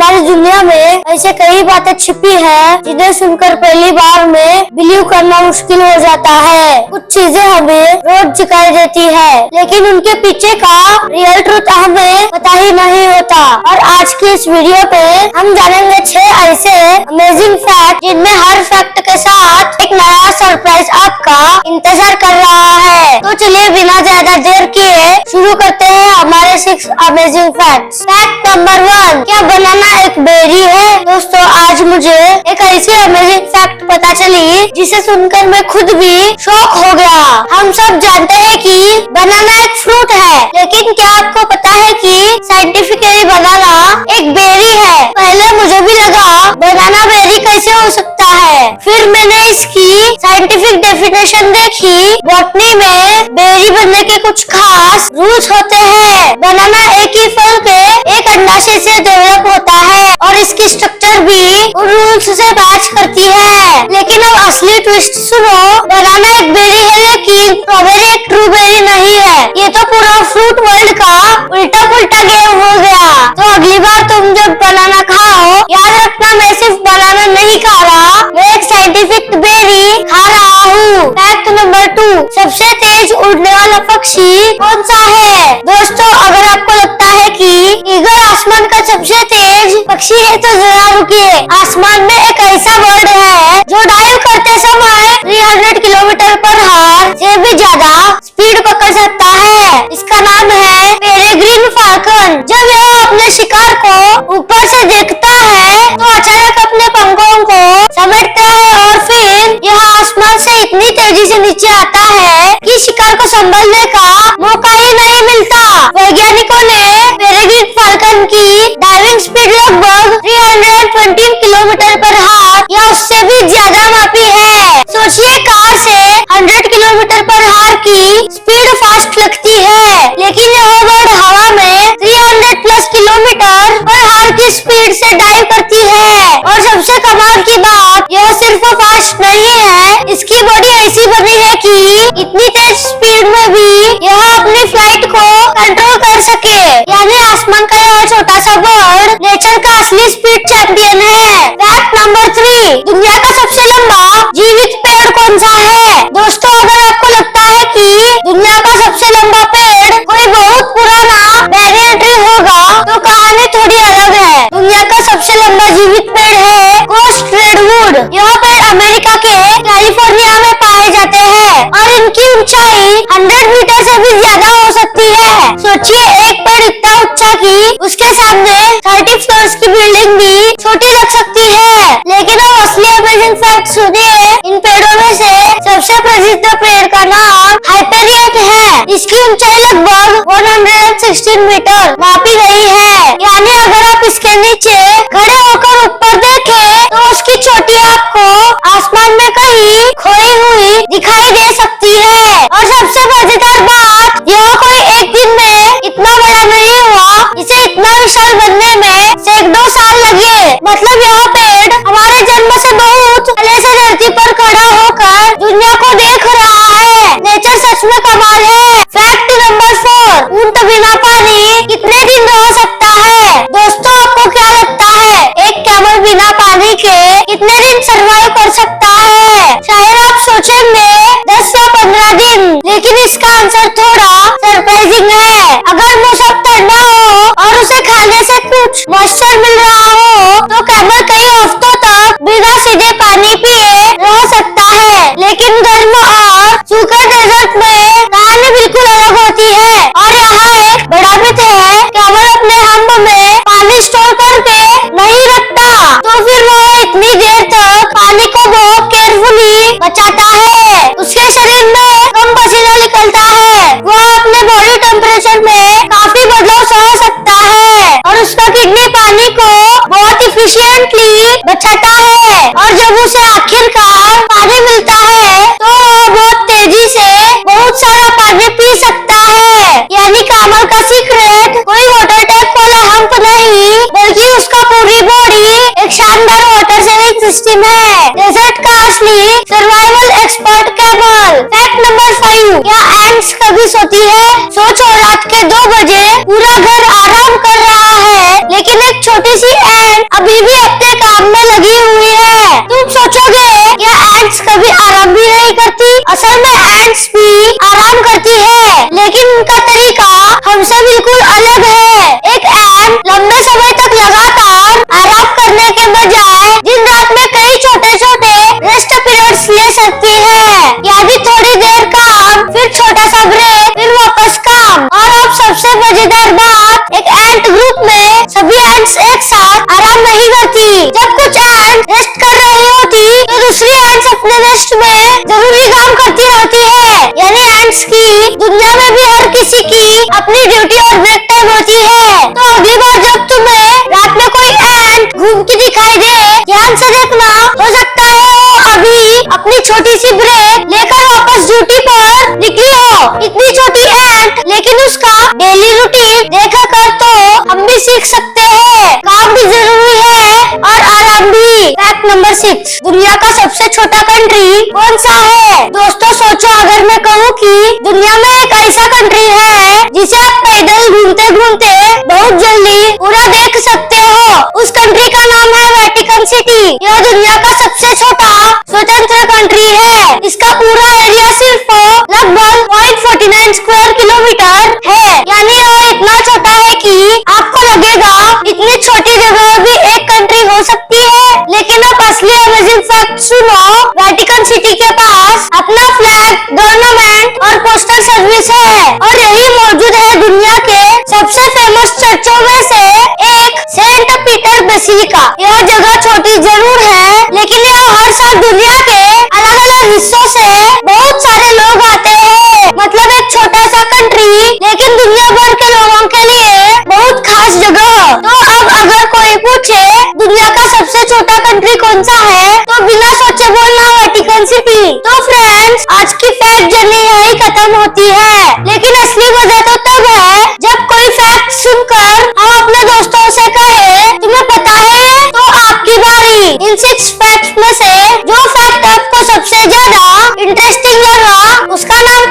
हमारी दुनिया में ऐसे कई बातें छिपी है जिन्हें सुनकर पहली बार में बिलीव करना मुश्किल हो जाता है। कुछ चीजें हमें रोज दिखाई देती है, लेकिन उनके पीछे का रियल ट्रूथ हमें पता ही नहीं होता। और आज की इस वीडियो पे हम जानेंगे 6 ऐसे अमेजिंग फैक्ट जिनमें हर फैक्ट के साथ एक नया सरप्राइज आपका इंतजार कर रहा है। तो चलिए बिना ज्यादा देर किए शुरू करते हैं हमारे 6 अमेजिंग फैक्ट्स। फैक्ट नंबर 1, क्या बनाना एक बेरी है? दोस्तों, आज मुझे एक ऐसी अमेजिंग फैक्ट पता चली जिसे सुनकर मैं खुद भी शॉक हो गया। हम सब जानते हैं कि बनाना एक फ्रूट है, लेकिन क्या आपको पता है कि साइंटिफिकली बनाना एक बेरी है? पहले मुझे भी लगा बनाना बेरी कैसे हो सकता है, फिर मैंने इसकी साइंटिफिक डेफिनेशन देखी। बॉटनी में बेरी बनने के कुछ खास रूल्स होते हैं। बनाना एक ही फल के एक अंडाशय से डेवलप होता है और इसकी स्ट्रक्चर भी उन रूल्स से मैच करती है। लेकिन अब असली ट्विस्ट सुनो, बनाना एक बेरी है लेकिन स्ट्रॉबेरी एक ट्रू बेरी नहीं है। ये तो पूरा फ्रूट वर्ल्ड का उल्टा पुल्टा गेम हो गया। तो अगली बार तुम जब बनाना खाओ, याद रखना मैं सिर्फ बनाना नहीं खा रहा, मैं एक साइंटिफिक बेरी खा रहा हूँ। फैक्ट नंबर 2, सबसे तेज उड़ने वाला पक्षी कौन सा है? दोस्तों, अगर आपको लगता है कि ईगल आसमान का सबसे तेज पक्षी है तो जरा रुकिए। आसमान में एक ऐसा बर्ड है जो डाइव करते समय 300 किलोमीटर पर आवर से भी ज्यादा स्पीड पकड़ सकता है। इसका नाम है पेरेग्रिन फाल्कन। जब यह अपने शिकार को ऊपर से देखता है तो अचानक अपने पंखों को समेटता है और फिर यह आसमान से इतनी तेजी से नीचे आता है कि शिकार को संभलने का मौका ही नहीं मिलता। वैज्ञानिकों ने पेरेग्रिन फाल्कन की डाइविंग स्पीड लगभग 320 किलोमीटर पर आवर या उससे भी ज्यादा मापी है। सोचिए, कार से 100 किलोमीटर पर आवर की स्पीड फास्ट लगती है, लेकिन यह बर्ड हवा में 300 प्लस किलोमीटर पर आवर की स्पीड से डाइव करती है। और सबसे कमाल की बात, यह सिर्फ फास्ट नहीं है, इसकी बॉडी ऐसी बनी है कि इतनी तेज स्पीड में भी यह अपनी फ्लाइट को कंट्रोल कर सके। यानी आसमान का यह छोटा सा बर्ड नेचर का असली स्पीड चैंपियन है। फैक्ट नंबर 3, दुनिया का सबसे लंबा जीवित पेड़ कौन सा है? दोस्तों, अगर आपको लगता है कि दुनिया का सबसे लंबा पेड़ कोई बहुत पुराना बैनियन ट्री होगा, तो कहानी थोड़ी अलग है। दुनिया का सबसे लंबा जीवित पेड़ है कोस्ट रेडवुड। यह पेड़ अमेरिका के कैलिफोर्निया में पाए जाते हैं और इनकी ऊंचाई 100 मीटर से भी ज्यादा हो सकती है। सोचिए, एक पेड़ इतना ऊंचा कि उसके सामने 30 फ्लोर्स की बिल्डिंग भी छोटी लग सकती है। लेकिन अब असली अमेजिंग फैक्ट सुनिए। इन पेड़ों में से सबसे प्रसिद्ध पेड़ का नाम हाइपेरियन है। इसकी ऊंचाई लगभग 116 मीटर मापी गई है। यानी अगर आप इसके नीचे खड़े होकर ऊपर देखें तो उसकी चोटी आपको आसमान में कहीं खोई हुई दिखाई दे सकती है। और सबसे मजेदार बात, यह कोई एक दिन में इतना बड़ा नहीं हुआ, इसे इतना विशाल बनने में सैकड़ों साल लगे। मतलब यह पेड़ हमारे जन्म से बहुत पहले से धरती पर खड़ा होकर दुनिया को देख रहा है। नेचर सच में कमाल है। फैक्ट नंबर 4, ऊंट बिना पानी कितने दिन रह सकता है? दोस्तों, आपको क्या लगता है एक कैमल बिना पानी के कितने दिन सर्वाइव कर सकता है? शायद आप सोचेंगे 10 या 15 दिन, लेकिन इसका आंसर थोड़ा सरप्राइजिंग है। अगर मौसम ठंडा हो और उसे खाने से कुछ मॉइस्चर मिल रहा हो तो कैमल कई हफ्तों तक बिना सीधे पानी पिए रह सकता है। लेकिन गर्म और सूखे डेजर्ट में कहानी बिल्कुल अलग होती है। और यहाँ एक बड़ा मिथ है, कैमल अपने हम्प में पानी स्टोर करके नहीं रखता, तो फिर वह इतनी देर तक पानी को बहुत केयरफुली बचाता है। उसके शरीर में कम पसीना निकलता है, वह अपने बॉडी टेम्परेचर में काफी बदलाव सह सकता है और उसका किडनी पानी को बहुत इफिशिएंटली बचाता है। और जब उसे आखिरकार पानी मिलता है तो वह बहुत तेजी से बहुत सारा पानी पी सकता है। यानी कैमल का सीक्रेट कोई वाटर टैप वाला हम्प नहीं, बल्कि उसका पूरी बॉडी एक शानदार वाटर सेविंग सिस्टम है। डेजर्ट का असली survival expert camel. Fact number 5, क्या एंट्स कभी सोती है? सोचो, रात के 2 बजे पूरा घर आराम कर रहा है, लेकिन एक छोटी सी एंट अभी भी अपने काम में लगी हुई है। तुम सोचोगे यह एंट्स कभी आराम भी नहीं करती। असल में एंट्स भी आराम करती है, लेकिन उनका तरीका हमसे बिल्कुल अलग है। एक एंट लंबे समय तक लगातार आराम करने के बजाय दिन रात में कई छोटे छोटे रेस्ट पीरियड्स ले सकती है। यानी थोड़ी देर काम, फिर छोटा सा ब्रेक, फिर वापस काम। और अब सबसे मजेदार बात, एक एंट ग्रुप में सभी एंट्स एक साथ आराम नहीं करती। जब कुछ एंट रेस्ट कर रही होती तो दूसरी एंट्स अपने रेस्ट में जरूरी काम करती रहती है। यानी एंट्स की दुनिया में भी हर किसी की अपनी ड्यूटी और ब्रेक टाइम होती है। तो अगली बार जब तुम्हें रात में कोई एंट घूमती दिखाई दे, ध्यान से देखना, हो सकता है वो अभी अपनी छोटी सी ब्रेक लेकर वापस ड्यूटी पर निकली हो। इतनी छोटी एंट, लेकिन उसका डेली रूटीन देखा कर तो हम भी सीख सकते हैं। काम भी जरूरी है और आराम भी। फैक्ट नंबर 6, दुनिया का सबसे छोटा कंट्री कौन सा है? दोस्तों सोचो, अगर मैं कहूँ कि दुनिया में एक ऐसा कंट्री है जिसे आप पैदल घूमते घूमते बहुत जल्दी पूरा देख सकते हो, उस कंट्री का नाम है वेटिकन सिटी। यह दुनिया का सबसे छोटा स्वतंत्र कंट्री है। इसका पूरा एरिया सिर्फ लगभग 0.49 स्क्वायर किलोमीटर है। यानी यह इतना छोटा है कि आपको लगेगा इतनी छोटी जगह भी एक कंट्री हो सकती है। लेकिन अब असली अमेजिंग फैक्ट सुनो। वेटिकन सिटी के पास अपना फ्लैग, गवर्नमेंट और पोस्टल सर्विस है, और यही मौजूद है दुनिया के सबसे फेमस चर्चों में से एक, सेंट पीटर बेसिलिका। यह जगह छोटी जरूर है, लेकिन यहाँ हर साल दुनिया के अलग अलग हिस्सों से बहुत सारे लोग आते हैं। मतलब एक छोटा सा कंट्री, लेकिन दुनिया भर के लोगों के लिए बहुत खास जगह। तो अब अगर कोई पूछे दुनिया का सबसे छोटा कंट्री कौन सा है, तो बिना सोचे बोलना वेटिकन सिटी। तो फ्रेंड्स, आज की फैक्ट जर्नी यही खत्म होती है, लेकिन असली मजा तो तब है जब कोई फैक्ट सुनकर हम अपने दोस्तों से कहे, तुम्हें पता है? तो आपकी बारी। इन 6 फैक्ट में से जो फैक्ट आपको सबसे ज्यादा इंटरेस्टिंग लगा, उसका नाम